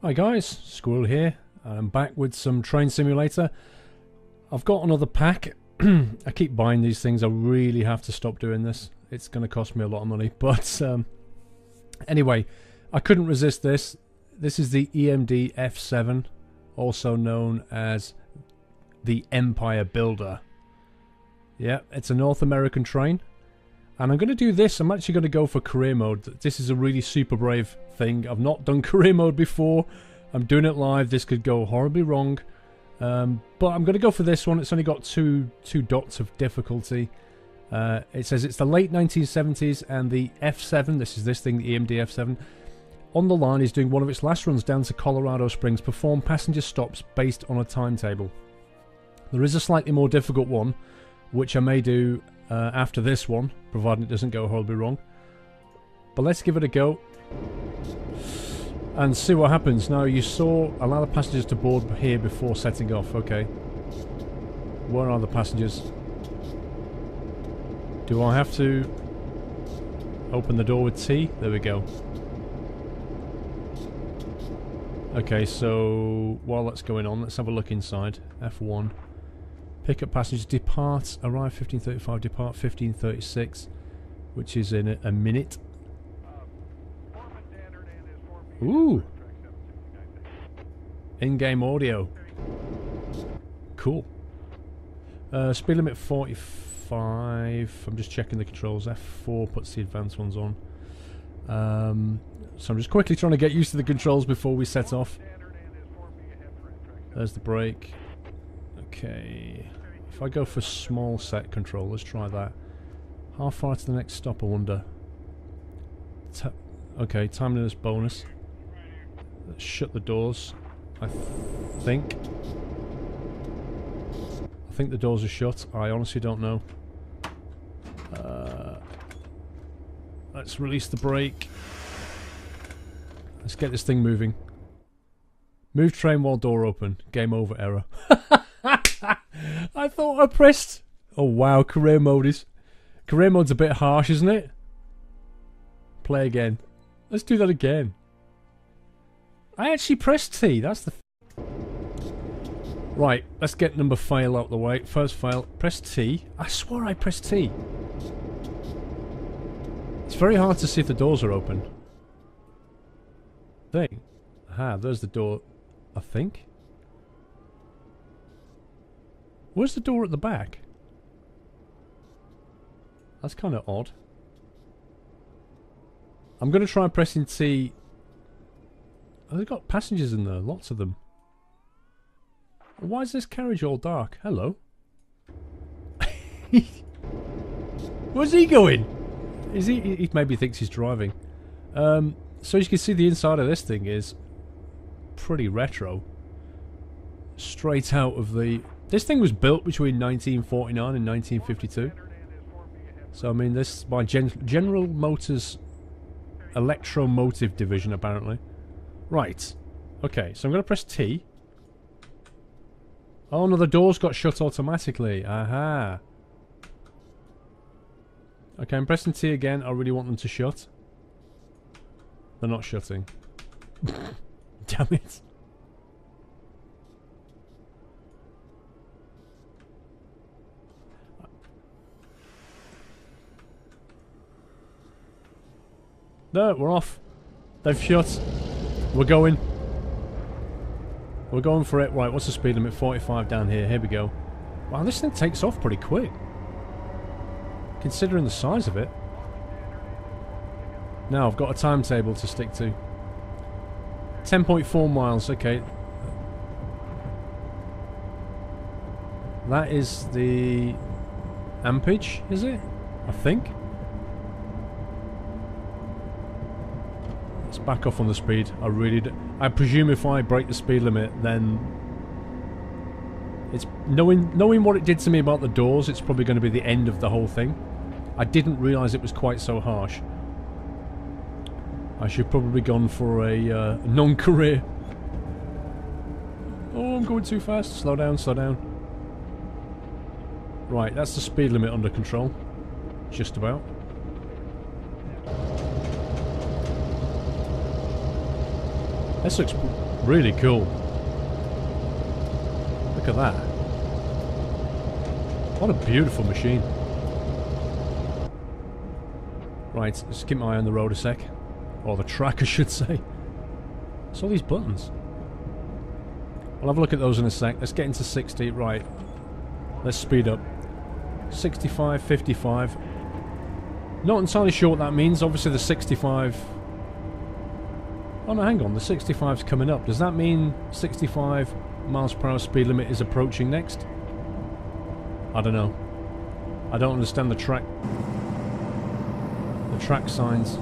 Hi guys, Squirrel here. I'm back with some train simulator. I've got another pack. I keep buying these things. I really have to stop doing this. It's going to cost me a lot of money. But anyway, I couldn't resist this. This is the EMD F7, also known as the Empire Builder. Yeah, it's a North American train. And I'm going to do this. I'm actually going to go for career mode. This is a really super brave thing. I've not done career mode before. I'm doing it live. This could go horribly wrong. But I'm going to go for this one. It's only got two dots of difficulty. It says it's the late 1970s and the F7, this is this thing, the EMD F7, on the line is doing one of its last runs down to Colorado Springs, perform passenger stops based on a timetable. There is a slightly more difficult one, which I may do after this one, provided it doesn't go horribly wrong. But let's give it a go and see what happens. Now, you saw allow the passengers to board here before setting off. Okay. Where are the passengers? Do I have to open the door with T? There we go. Okay, so while that's going on, let's have a look inside. F1. Pick up passengers, depart, arrive 15:35, depart 15:36, which is in a minute. Ooh! In-game audio. Cool. Speed limit 45. I'm just checking the controls. F4 puts the advanced ones on. So I'm just quickly trying to get used to the controls before we set off. There's the brake. Okay. If I go for small set control, let's try that. How far to the next stop, I wonder? Okay, timeliness bonus. Let's shut the doors. I think the doors are shut. I honestly don't know. Let's release the brake. Let's get this thing moving. Move train while door open. Game over error. I thought I pressed... Oh wow, career mode is... Career mode's a bit harsh, isn't it? Play again. Let's do that again. I actually pressed T, that's the... Right, let's get number fail out the way. First fail, press T. I swore I pressed T. It's very hard to see if the doors are open. Thing. Aha, there's the door, I think. Where's the door at the back? That's kind of odd. I'm going to try pressing T. Oh, they've got passengers in there, lots of them. Why is this carriage all dark? Hello. Where's he going? Is he maybe thinks he's driving. So you can see the inside of this thing is pretty retro. Straight out of the... This thing was built between 1949 and 1952. So I mean, this is by General Motors Electromotive Division, apparently. Right. Okay, so I'm going to press T. Oh no, the doors got shut automatically. Aha. Okay, I'm pressing T again. I really want them to shut. They're not shutting. Damn it. No, we're off. They've shut. We're going. We're going for it. Right, what's the speed limit? 45 down here. Here we go. Wow, this thing takes off pretty quick. Considering the size of it. Now, I've got a timetable to stick to. 10.4 miles, okay. That is the ampage, is it? I think. Let's back off on the speed. I presume if I break the speed limit, then it's knowing what it did to me about the doors, it's probably going to be the end of the whole thing. I didn't realise it was quite so harsh. I should probably gone for a non-career. Oh, I'm going too fast. Slow down, slow down. Right, that's the speed limit under control. Just about. This looks Really cool. Look at that. What a beautiful machine. Right, just keep my eye on the road a sec. Or the track, I should say. So these buttons. I'll have a look at those in a sec. Let's get into 60. Right. Let's speed up. 65, 55. Not entirely sure what that means. Obviously the 65... Oh no, hang on. The 65's coming up. Does that mean 65 miles per hour speed limit is approaching next? I don't know. I don't understand the track signs.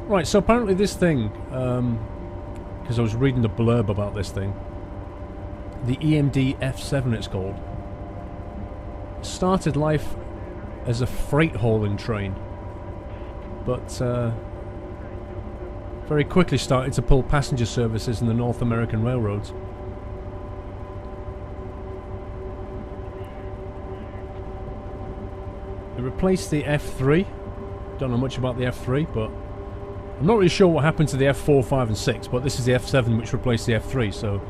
Right, so apparently this thing, because I was reading the blurb about this thing, the EMD F7 it's called, started life as a freight hauling train, but very quickly started to pull passenger services in the North American railroads. It replaced the F3. Don't know much about the F3, but I'm not really sure what happened to the F4, 5 and 6, but this is the F7 which replaced the F3, so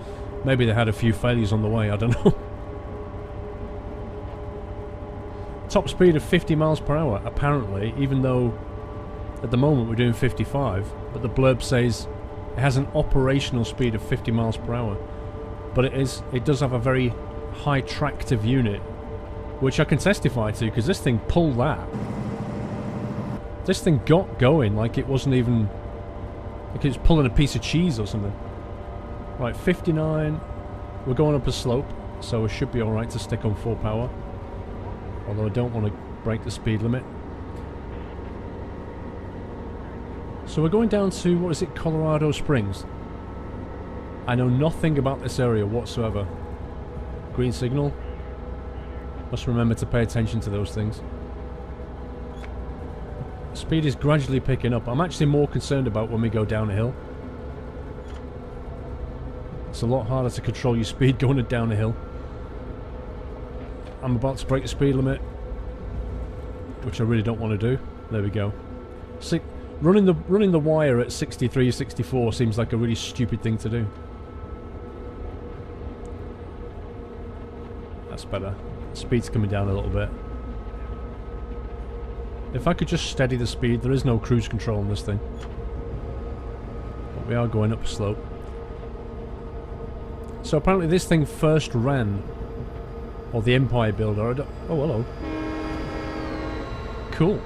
maybe they had a few failures on the way, I don't know. Top speed of 50 miles per hour, apparently, even though at the moment we're doing 55, but the blurb says it has an operational speed of 50 miles per hour. But it does have a very high tractive unit, which I can testify to, because this thing pulled that. This thing got going like it wasn't even... like it was pulling a piece of cheese or something. Right, 59. We're going up a slope, so we should be alright to stick on full power. Although I don't want to break the speed limit. So we're going down to, what is it, Colorado Springs. I know nothing about this area whatsoever. Green signal. Must remember to pay attention to those things. Speed is gradually picking up. I'm actually more concerned about when we go down a hill. It's a lot harder to control your speed going down a hill. I'm about to break the speed limit, which I really don't want to do. There we go. Running the wire at 63, 64 seems like a really stupid thing to do. That's better. Speed's coming down a little bit. If I could just steady the speed, there is no cruise control on this thing. But we are going up a slope. So apparently this thing first ran, or the Empire Builder. Oh, hello. Cool.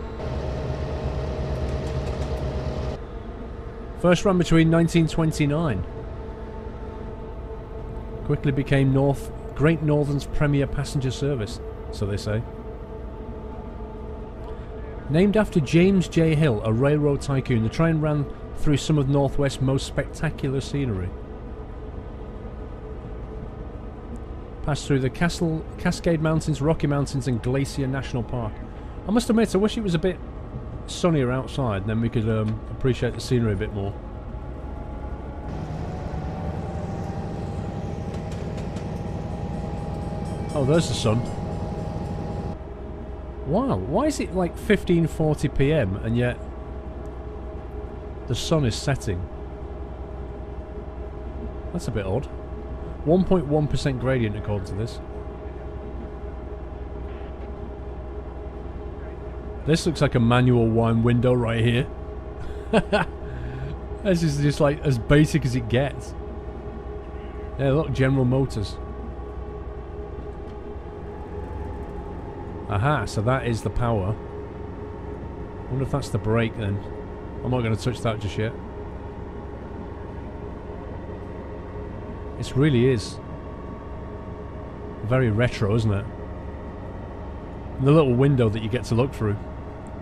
First ran between 1929. Quickly became Great Northern's premier passenger service, so they say. Named after James J. Hill, a railroad tycoon, the train ran through some of Northwest's most spectacular scenery. Passed through the Cascade Mountains, Rocky Mountains and Glacier National Park. I must admit, I wish it was a bit sunnier outside, then we could appreciate the scenery a bit more. Oh, there's the sun. Wow, why is it like 15:40 PM and yet the sun is setting? That's a bit odd. 1.1% gradient according to this. This looks like a manual wine window right here. This is just like as basic as it gets. Yeah, look, General Motors. Aha, so that is the power. I wonder if that's the brake then. I'm not going to touch that just yet. It really is very retro, isn't it? And the little window that you get to look through.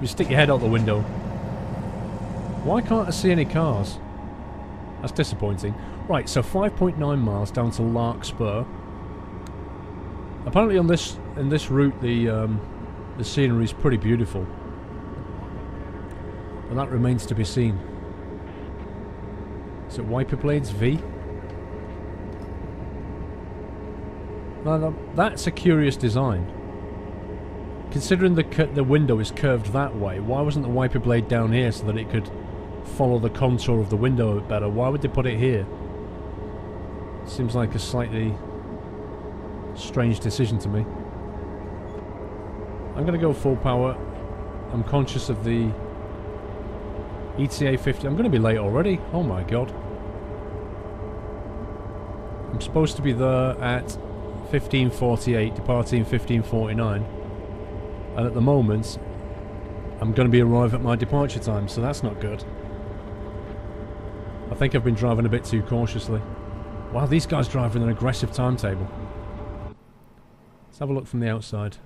You stick your head out the window. Why can't I see any cars? That's disappointing. Right, so 5.9 miles down to Larkspur. Apparently on in this route the scenery is pretty beautiful. But that remains to be seen. Is it wiper blades V? Now that's a curious design. Considering the window is curved that way, why wasn't the wiper blade down here so that it could follow the contour of the window a bit better. Why would they put it here? Seems like a slightly strange decision to me. I'm going to go full power. I'm conscious of the ETA 50. I'm going to be late already. Oh my god. I'm supposed to be there at 15:48, departing 15:49. And at the moment, I'm going to be arriving at my departure time, so that's not good. I think I've been driving a bit too cautiously. Wow, these guys drive with an aggressive timetable. Let's have a look from the outside.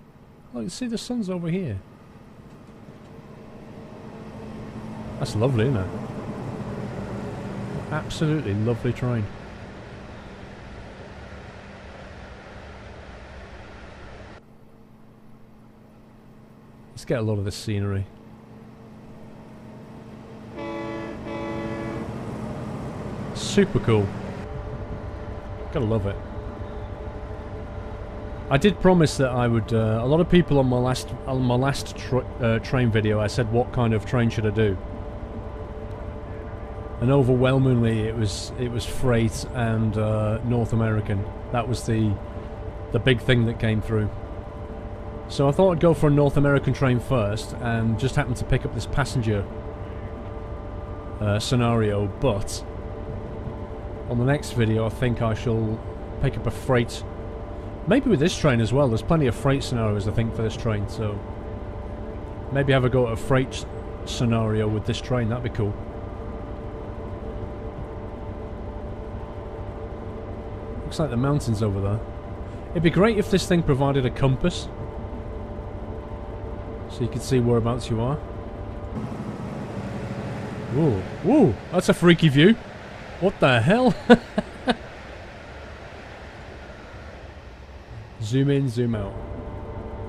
Look, see the sun's over here. That's lovely, isn't it? Absolutely lovely train. Let's get a lot of this scenery. Super cool. Gotta love it. I did promise that I would. A lot of people on my last train video, I said what kind of train should I do, and overwhelmingly it was freight and North American. That was the big thing that came through. So I thought I'd go for a North American train first, and just happened to pick up this passenger scenario. But on the next video, I think I shall pick up a freight. Maybe with this train as well. There's plenty of freight scenarios, I think, for this train. So maybe have a go at a freight scenario with this train. That'd be cool. Looks like the mountains over there. It'd be great if this thing provided a compass, so you could see whereabouts you are. Whoa, whoa, that's a freaky view. What the hell? Zoom in, zoom out.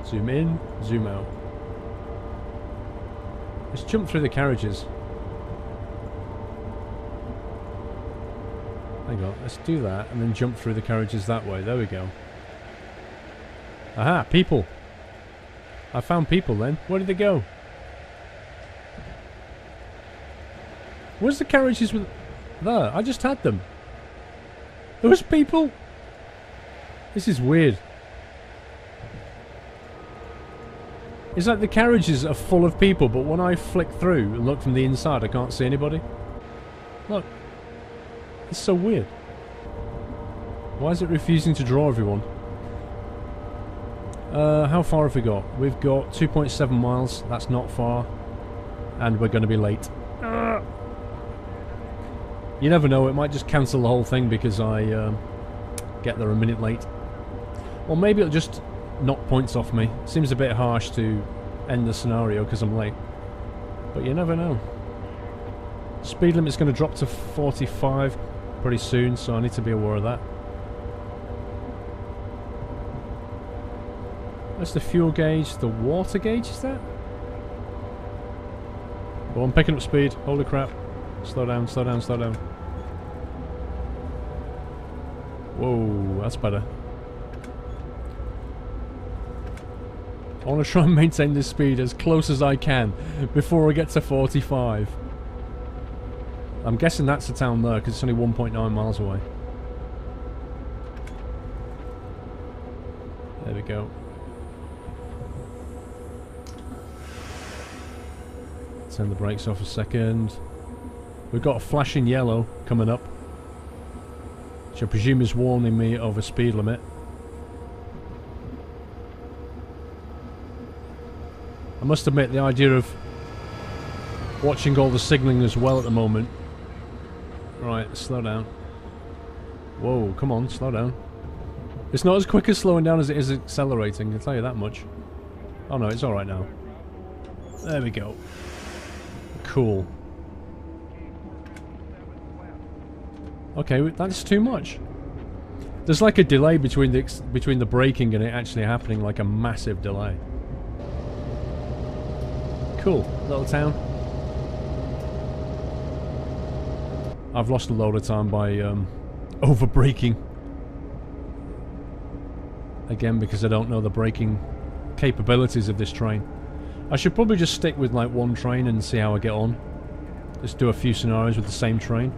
Zoom in, zoom out. Let's jump through the carriages. Hang on, let's do that and then jump through the carriages that way. There we go. Aha, people. I found people then. Where did they go? Where's the carriages with... There, I just had them. There was people. This is weird. It's like the carriages are full of people, but when I flick through and look from the inside, I can't see anybody. Look. It's so weird. Why is it refusing to draw everyone? How far have we got? We've got 2.7 miles. That's not far. And we're going to be late. You never know, it might just cancel the whole thing because I get there a minute late. Or maybe it'll just knock points off me. Seems a bit harsh to end the scenario because I'm late. But you never know. Speed limit's going to drop to 45 pretty soon, so I need to be aware of that. That's the fuel gauge. The water gauge, is that? Oh, I'm picking up speed. Holy crap. Slow down, slow down, slow down. Whoa, that's better. I want to try and maintain this speed as close as I can before I get to 45. I'm guessing that's the town there because it's only 1.9 miles away. There we go. Turn the brakes off a second. We've got a flashing yellow coming up, which I presume is warning me of a speed limit. I must admit, the idea of watching all the signalling as well at the moment. Right, slow down. Whoa, come on, slow down. It's not as quick as slowing down as it is accelerating, I'll tell you that much. Oh no, it's alright now. There we go. Cool. Okay, that's too much. There's like a delay between the braking and it actually happening, like a massive delay. Cool, little town. I've lost a load of time by over braking. Again, because I don't know the braking capabilities of this train. I should probably just stick with like one train and see how I get on. Just do a few scenarios with the same train.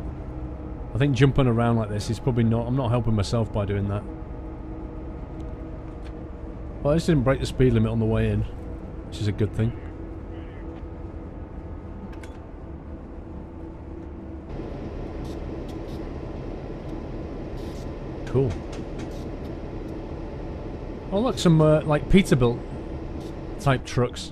I think jumping around like this is probably not... I'm not helping myself by doing that. Well, I just didn't break the speed limit on the way in, which is a good thing. Cool. Oh look, some like Peterbilt type trucks.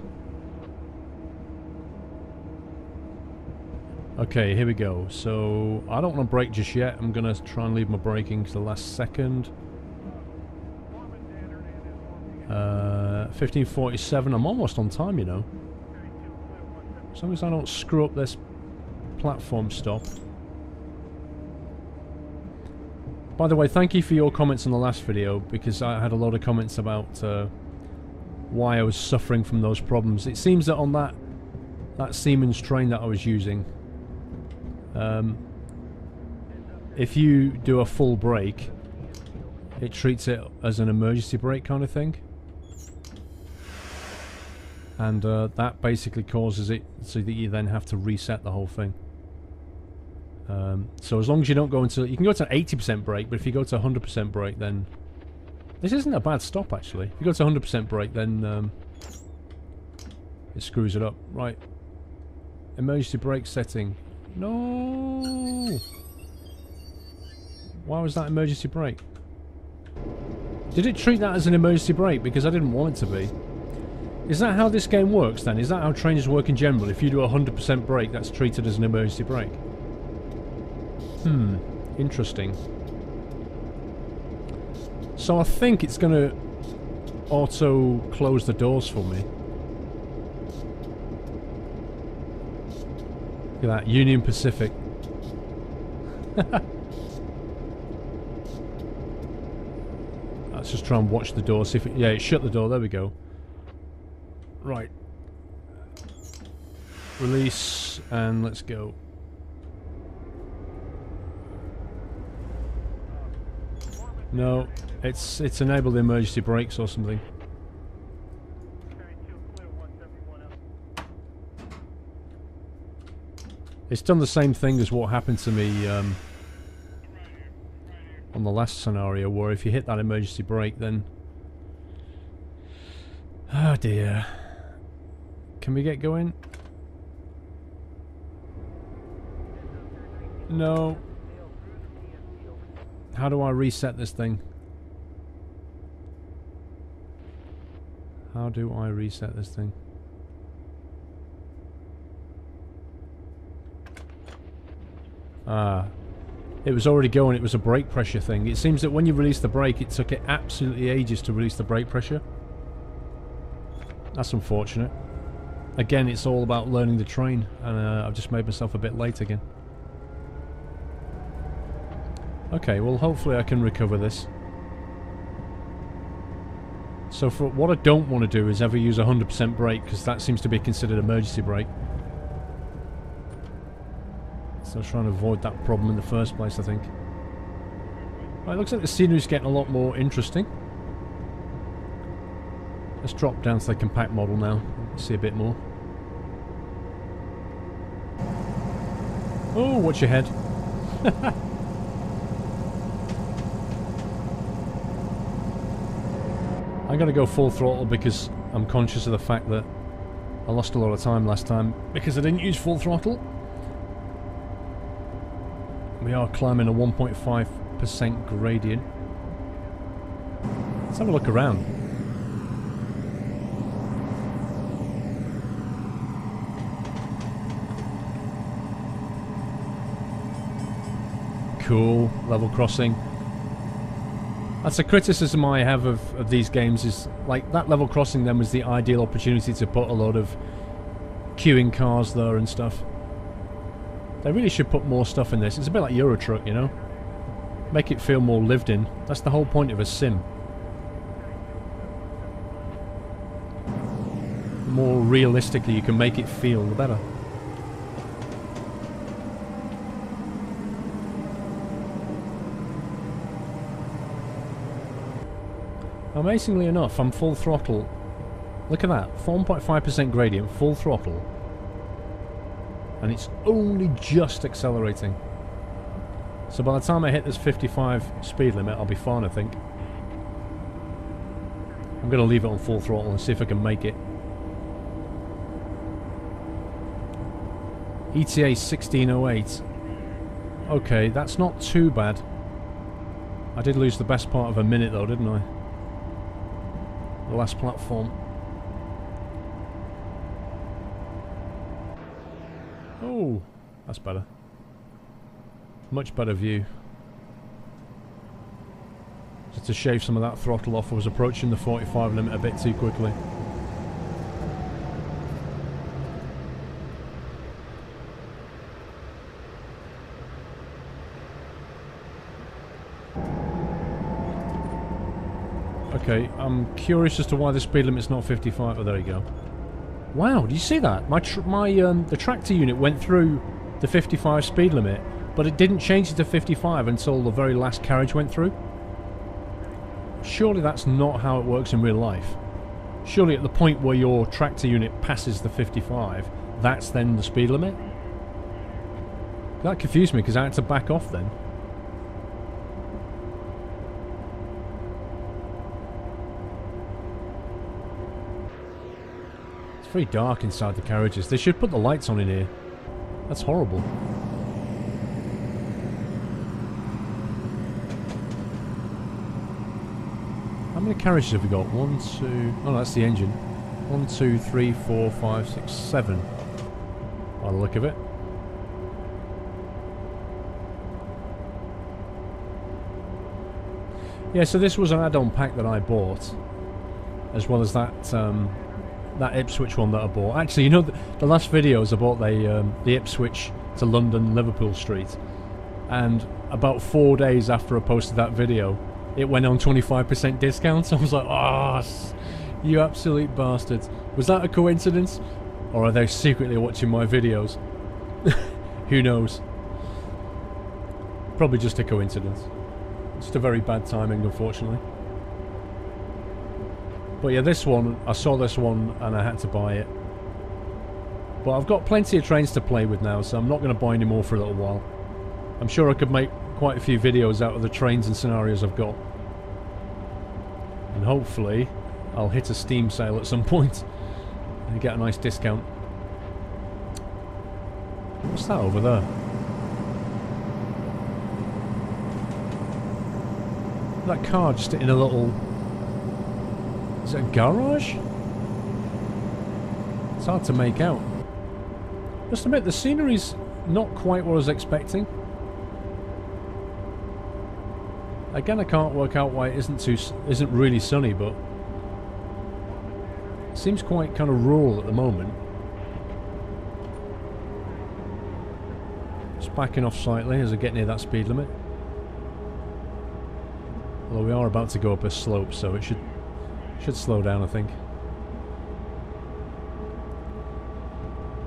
Okay, here we go. So, I don't want to brake just yet. I'm going to try and leave my braking to the last second. 15:47. I'm almost on time, you know. As long as I don't screw up this platform stop. By the way, thank you for your comments on the last video, because I had a lot of comments about why I was suffering from those problems. It seems that on that Siemens train that I was using, if you do a full brake, it treats it as an emergency brake kind of thing. And that basically causes it so that you then have to reset the whole thing. So as long as you don't go into... You can go to an 80% brake, but if you go to 100% brake, then... This isn't a bad stop, actually. If you go to 100% brake, then it screws it up. Right. Emergency brake setting. No! Why was that emergency brake? Did it treat that as an emergency brake? Because I didn't want it to be. Is that how this game works, then? Is that how trains work in general? If you do a 100% brake, that's treated as an emergency brake? Interesting. So I think it's going to auto close the doors for me. Look at that, Union Pacific. Let's just try and watch the door, see if it... Yeah, it shut the door, there we go. Right. Release, and let's go. No, it's enabled the emergency brakes or something. It's done the same thing as what happened to me on the last scenario, where if you hit that emergency brake, then... Oh dear. Can we get going? No. How do I reset this thing? How do I reset this thing? Ah. It was already going, it was a brake pressure thing. It seems that when you release the brake, it took it absolutely ages to release the brake pressure. That's unfortunate. Again, it's all about learning the train, and I've just made myself a bit late again. Okay, well hopefully I can recover this. So for what I don't want to do is ever use a 100% brake, because that seems to be considered emergency brake. So I was trying to avoid that problem in the first place, I think. Right, it looks like the scenery's getting a lot more interesting. Let's drop down to the compact model now. See a bit more. Oh, watch your head. I'm going to go full throttle because I'm conscious of the fact that I lost a lot of time last time because I didn't use full throttle. We are climbing a 1.5% gradient. Let's have a look around. Cool, level crossing. That's a criticism I have of these games, is like that level crossing then was the ideal opportunity to put a lot of queuing cars there and stuff. They really should put more stuff in this. It's a bit like Euro Truck, you know? Make it feel more lived in. That's the whole point of a sim. The more realistically you can make it feel, the better. Amazingly enough, I'm full throttle. Look at that, 1.5% gradient, full throttle. and it's only just accelerating. So by the time I hit this 55 speed limit, I'll be fine, I think. I'm going to leave it on full throttle and see if I can make it. ETA 1608. Okay, that's not too bad. I did lose the best part of a minute though, didn't I? The last platform. Oh, that's better. Much better view. Just to shave some of that throttle off, I was approaching the 45 limit a bit too quickly. Okay, I'm curious as to why the speed limit's not 55. Oh, there you go. Wow, do you see that? The tractor unit went through the 55 speed limit, but it didn't change it to 55 until the very last carriage went through. Surely that's not how it works in real life. Surely at the point where your tractor unit passes the 55, that's then the speed limit? That confused me because I had to back off then. It's very dark inside the carriages. They should put the lights on in here. That's horrible. How many carriages have we got? 1, 2... Oh, no, that's the engine. 1, 2, 3, 4, 5, 6, 7. By the look of it. Yeah, so this was an add-on pack that I bought, as well as that that Ipswich one that I bought. Actually, you know, the last videos I bought the Ipswich to London Liverpool Street, and about 4 days after I posted that video, it went on 25% discount. So I was like, oh, you absolute bastards. Was that a coincidence? Or are they secretly watching my videos? Who knows? Probably just a coincidence. Just a very bad timing, unfortunately. But yeah, this one, I saw this one and I had to buy it. But I've got plenty of trains to play with now, so I'm not going to buy any more for a little while. I'm sure I could make quite a few videos out of the trains and scenarios I've got. And hopefully, I'll hit a Steam sale at some point and get a nice discount. What's that over there? That car just in a little... Is it a garage? It's hard to make out. Just admit, the scenery's not quite what I was expecting. Again, I can't work out why it isn't really sunny, but it seems quite kind of rural at the moment. Just backing off slightly as I get near that speed limit. Although we are about to go up a slope, so it should slow down, I think.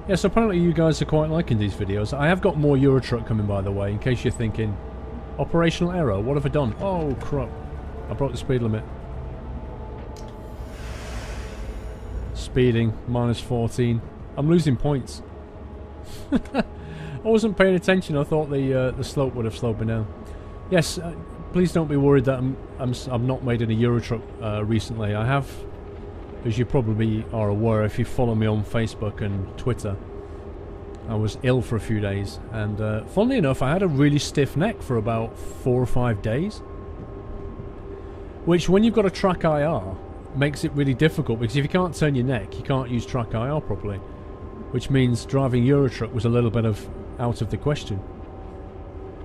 Yeah, so apparently you guys are quite liking these videos. I have got more Eurotruck coming, by the way, in case you're thinking, operational error, what have I done? Oh, crap. I broke the speed limit. Speeding, minus 14. I'm losing points. I wasn't paying attention. I thought the slope would have slowed me down. Yes, please don't be worried that I've not made any Eurotruck recently. I have, as you probably are aware if you follow me on Facebook and Twitter. I was ill for a few days, and funnily enough, I had a really stiff neck for about 4 or 5 days. Which, when you've got a track IR, makes it really difficult, because if you can't turn your neck, you can't use track IR properly. Which means driving Eurotruck was a little bit out of the question.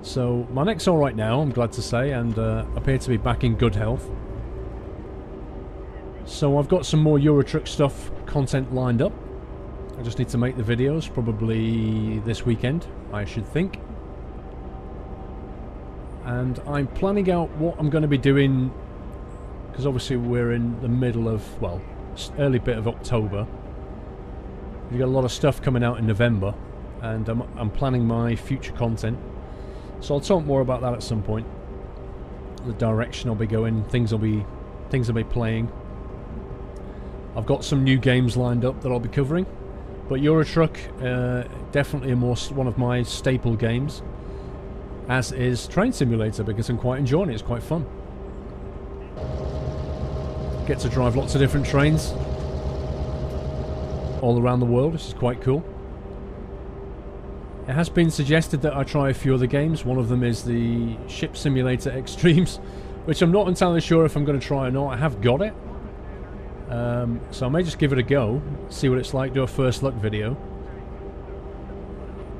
So, my neck's alright now, I'm glad to say, and appear to be back in good health. So I've got some more Eurotruck stuff, content lined up. I just need to make the videos, probably this weekend, I should think. And I'm planning out what I'm going to be doing, because obviously we're in the middle of, well, early bit of October. We've got a lot of stuff coming out in November, and I'm planning my future content. So I'll talk more about that at some point. The direction I'll be going, things I'll be playing. I've got some new games lined up that I'll be covering. But Euro Truck, definitely one of my staple games, as is Train Simulator, because I'm quite enjoying it. It's quite fun. Get to drive lots of different trains all around the world, which is quite cool. It has been suggested that I try a few other games. One of them is the Ship Simulator Extremes, which I'm not entirely sure if I'm going to try or not. I have got it. So I may just give it a go, see what it's like, do a first look video,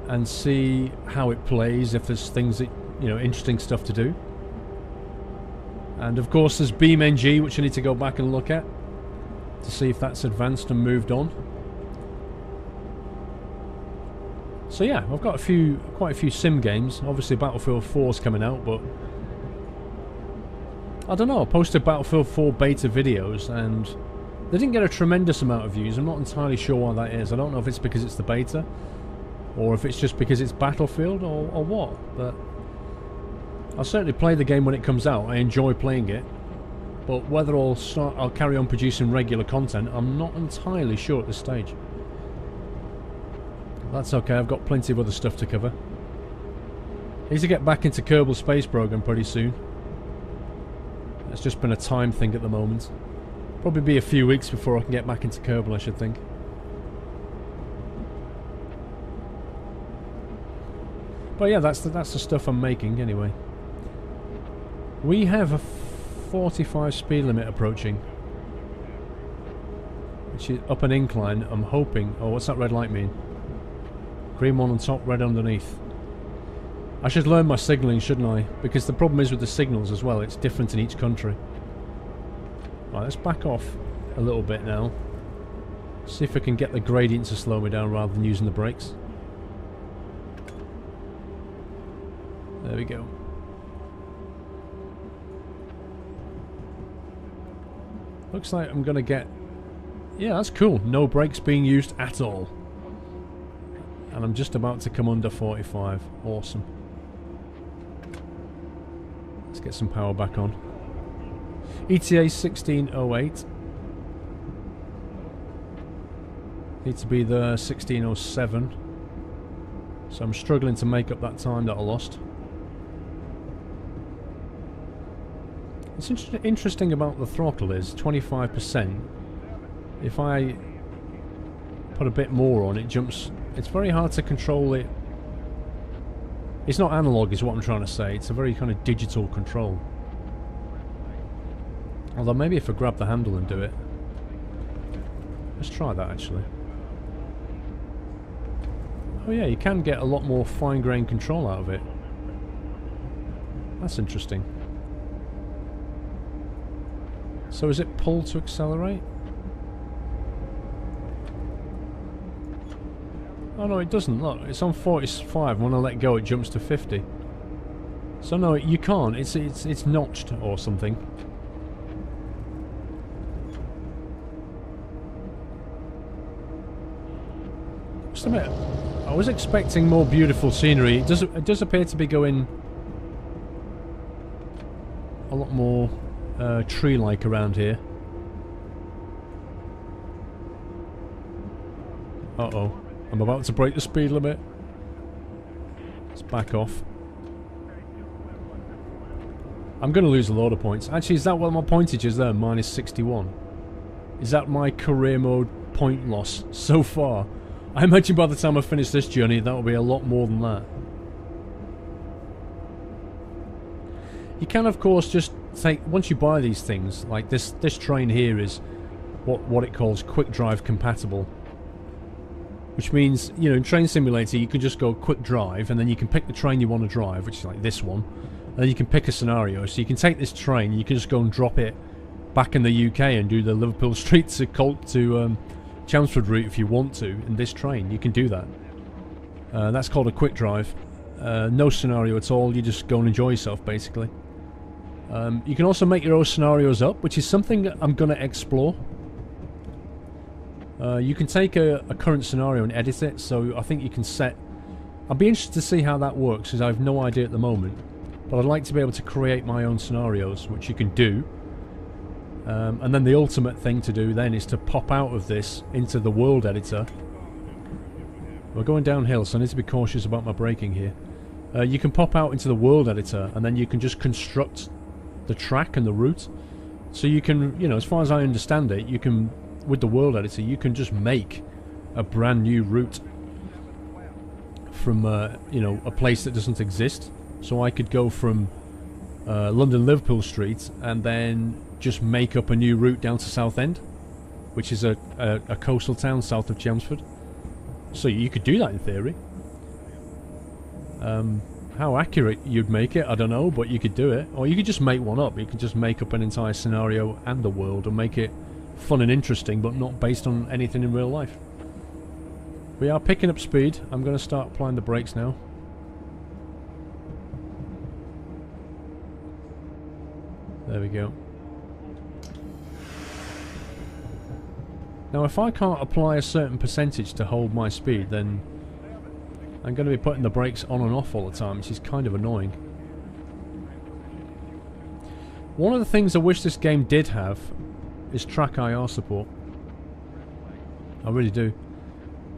and see how it plays, if there's things that, you know, interesting stuff to do. And of course there's BeamNG, which I need to go back and look at to see if that's advanced and moved on. So yeah, I've got quite a few sim games. Obviously Battlefield 4's coming out, but I don't know, I posted Battlefield 4 beta videos and they didn't get a tremendous amount of views. I'm not entirely sure why that is. I don't know if it's because it's the beta, or if it's just because it's Battlefield, or what. But I'll certainly play the game when it comes out. I enjoy playing it. But whether I'll carry on producing regular content, I'm not entirely sure at this stage. That's okay, I've got plenty of other stuff to cover. I need to get back into Kerbal Space Program pretty soon. It's just been a time thing at the moment. Probably be a few weeks before I can get back into Kerbal, I should think. But yeah, that's the stuff I'm making anyway. We have a 45 speed limit approaching, which is up an incline. I'm hoping. Oh, what's that red light mean? Green one on top, red underneath. I should learn my signalling, shouldn't I? Because the problem is with the signals as well, it's different in each country. Right, let's back off a little bit now. See if I can get the gradient to slow me down rather than using the brakes. There we go. Looks like I'm gonna get... Yeah, that's cool. No brakes being used at all. And I'm just about to come under 45. Awesome. Let's get some power back on. ETA 1608. Need to be there 1607. So I'm struggling to make up that time that I lost. What's interesting about the throttle is 25%. If I put a bit more on, it jumps. It's very hard to control it. It's not analog is what I'm trying to say. It's a very kind of digital control. Although maybe if I grab the handle and do it. Let's try that actually. Oh yeah, you can get a lot more fine-grained control out of it. That's interesting. So is it pull to accelerate? Oh no, it doesn't. Look, it's on 45. When I let go, it jumps to 50. So no, you can't. It's notched or something. Just a minute. I was expecting more beautiful scenery. It does appear to be going a lot more tree-like around here. Uh-oh. I'm about to break the speed limit. Let's back off. I'm going to lose a lot of points. Actually, is that what my pointage is there? Minus 61. Is that my career mode point loss so far? I imagine by the time I finish this journey, that will be a lot more than that. You can, of course, just take... Once you buy these things, like this train here is what it calls quick drive compatible. Which means, you know, in Train Simulator, you can just go quick drive, and then you can pick the train you want to drive, which is like this one. And then you can pick a scenario. So you can take this train, you can just go and drop it back in the UK and do the Liverpool Street to Chelmsford route if you want to in this train. You can do that. That's called a quick drive. No scenario at all. You just go and enjoy yourself, basically. You can also make your own scenarios up, which is something I'm going to explore. You can take a current scenario and edit it, so I think you can set... I'd be interested to see how that works, because I have no idea at the moment. But I'd like to be able to create my own scenarios, which you can do. And then the ultimate thing to do then is to pop out of this into the world editor We're going downhill, so I need to be cautious about my braking here. You can pop out into the world editor, and then you can just construct the track and the route. So you can, you know, as far as I understand it, you can, with the world editor, you can just make a brand new route from, you know, a place that doesn't exist. So I could go from London Liverpool Street and then just make up a new route down to Southend, which is a coastal town south of Chelmsford. So you could do that in theory. How accurate you'd make it, I don't know, but you could do it. Or you could just make one up. You could just make up an entire scenario and the world and make it fun and interesting, but not based on anything in real life. We are picking up speed. I'm going to start applying the brakes now. There we go. Now if I can't apply a certain percentage to hold my speed, then I'm going to be putting the brakes on and off all the time, which is kind of annoying. One of the things I wish this game did have is track IR support. I really do.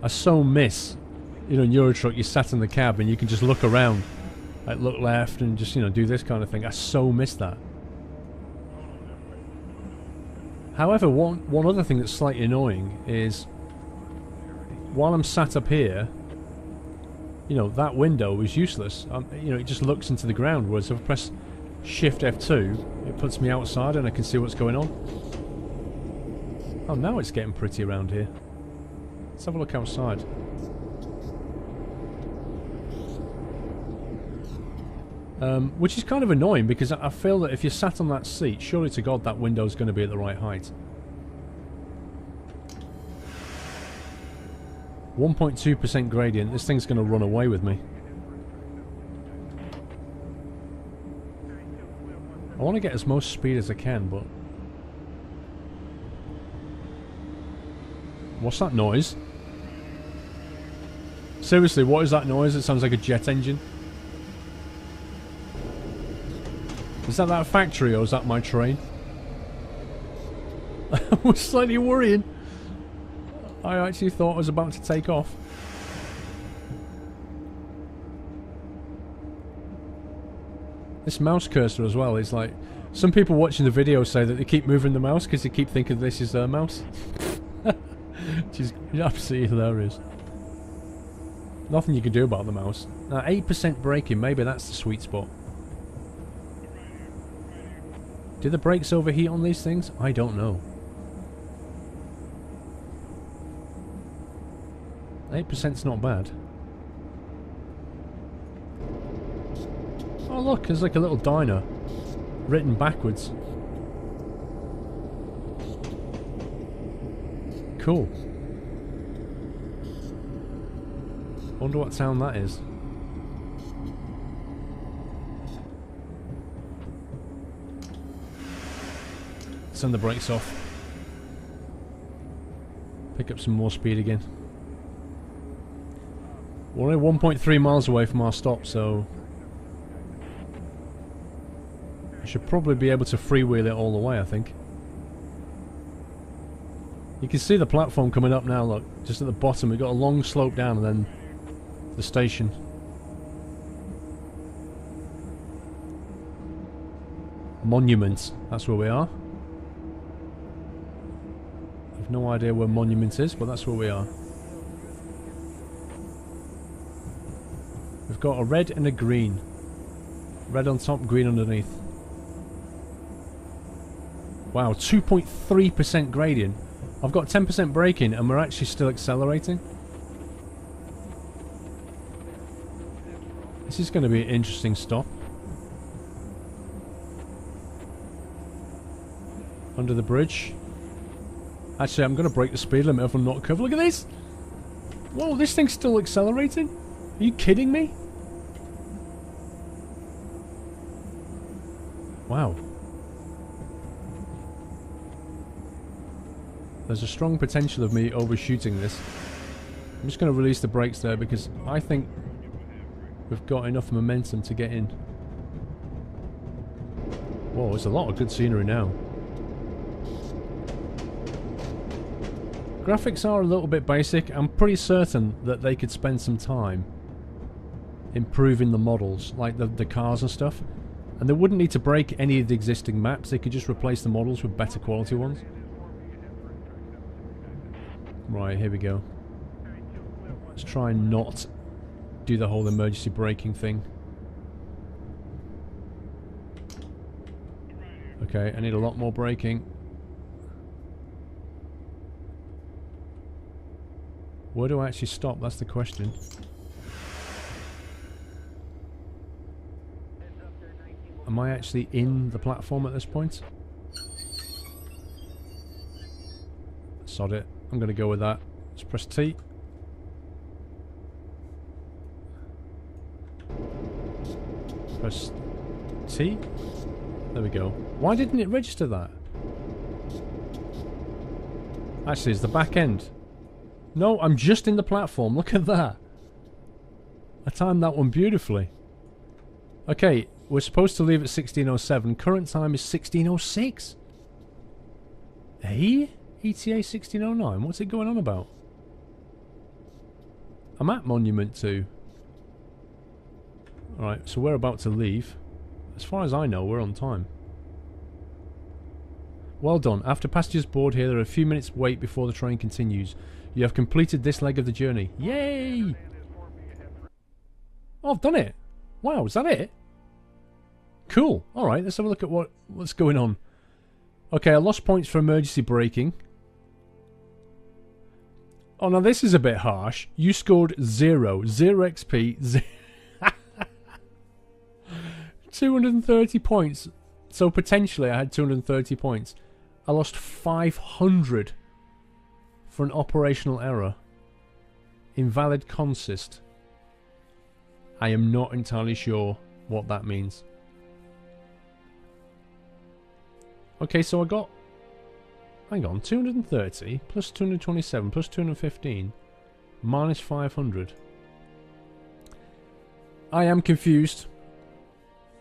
I so miss, you know, in Euro Truck you sat in the cab and you can just look around, like look left and just, you know, do this kind of thing. I so miss that. However, one other thing that's slightly annoying is while I'm sat up here, you know, that window is useless. You know, it just looks into the ground, whereas if I press Shift F2, it puts me outside and I can see what's going on. Oh, now it's getting pretty around here. Let's have a look outside. Which is kind of annoying because I feel that if you're sat on that seat, surely to God that window's going to be at the right height. 1.2% gradient. This thing's going to run away with me. I want to get as most speed as I can, but... What's that noise? Seriously, what is that noise? It sounds like a jet engine. Is that factory or is that my train? That was slightly worrying. I actually thought I was about to take off. This mouse cursor as well is like... Some people watching the video say that they keep moving the mouse because they keep thinking this is their mouse. Which is absolutely hilarious. Nothing you can do about the mouse. Now 8% braking, maybe that's the sweet spot. Do the brakes overheat on these things? I don't know. 8%'s not bad. Oh look, there's like a little diner written backwards. Cool. Wonder what town that is. Turn the brakes off. Pick up some more speed again. We're only 1.3 miles away from our stop, so I should probably be able to freewheel it all the way, I think. You can see the platform coming up now, look. Just at the bottom, we've got a long slope down and then the station. Monument, that's where we are. I've no idea where Monument is, but that's where we are. We've got a red and a green. Red on top, green underneath. Wow, 2.3% gradient. I've got 10% braking and we're actually still accelerating. This is going to be an interesting stop. Under the bridge. Actually, I'm going to break the speed limit if I'm not covered. Look at this! Whoa, this thing's still accelerating? Are you kidding me? Wow. There's a strong potential of me overshooting this. I'm just going to release the brakes there because I think we've got enough momentum to get in. Whoa, there's a lot of good scenery now. Graphics are a little bit basic. I'm pretty certain that they could spend some time improving the models, like the cars and stuff. And they wouldn't need to break any of the existing maps. They could just replace the models with better quality ones. Right, here we go. Let's try and not do the whole emergency braking thing. Okay, I need a lot more braking. Where do I actually stop? That's the question. Am I actually in the platform at this point? Sod it. I'm going to go with that. Let's press T. Press T. There we go. Why didn't it register that? Actually, it's the back end. No, I'm just in the platform. Look at that. I timed that one beautifully. Okay, we're supposed to leave at 16:07. Current time is 16:06. Hey? ETA 16:09. What's it going on about? I'm at Monument 2. Alright, so we're about to leave. As far as I know, we're on time. Well done. After passengers board here, there are a few minutes wait before the train continues. You have completed this leg of the journey. Yay! Oh, I've done it. Wow, is that it? Cool. Alright, let's have a look at what's going on. Okay, I lost points for emergency braking. Oh, now this is a bit harsh. You scored 0. 0 XP. 230 points. So potentially I had 230 points. I lost 500 for an operational error. Invalid consist. I am not entirely sure what that means. Okay, so I got... Hang on, 230 plus 227 plus 215 minus 500. I am confused.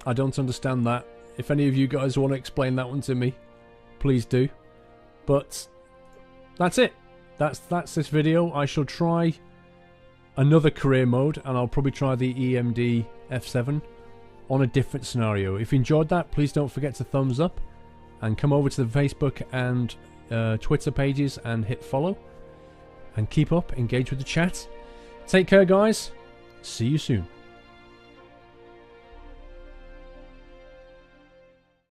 I don't understand that. If any of you guys want to explain that one to me, please do. But that's it. That's this video. I shall try another career mode, and I'll probably try the EMD F7 on a different scenario. If you enjoyed that, please don't forget to thumbs up and come over to the Facebook and Twitter pages and hit follow. And keep up, engage with the chat. Take care, guys. See you soon.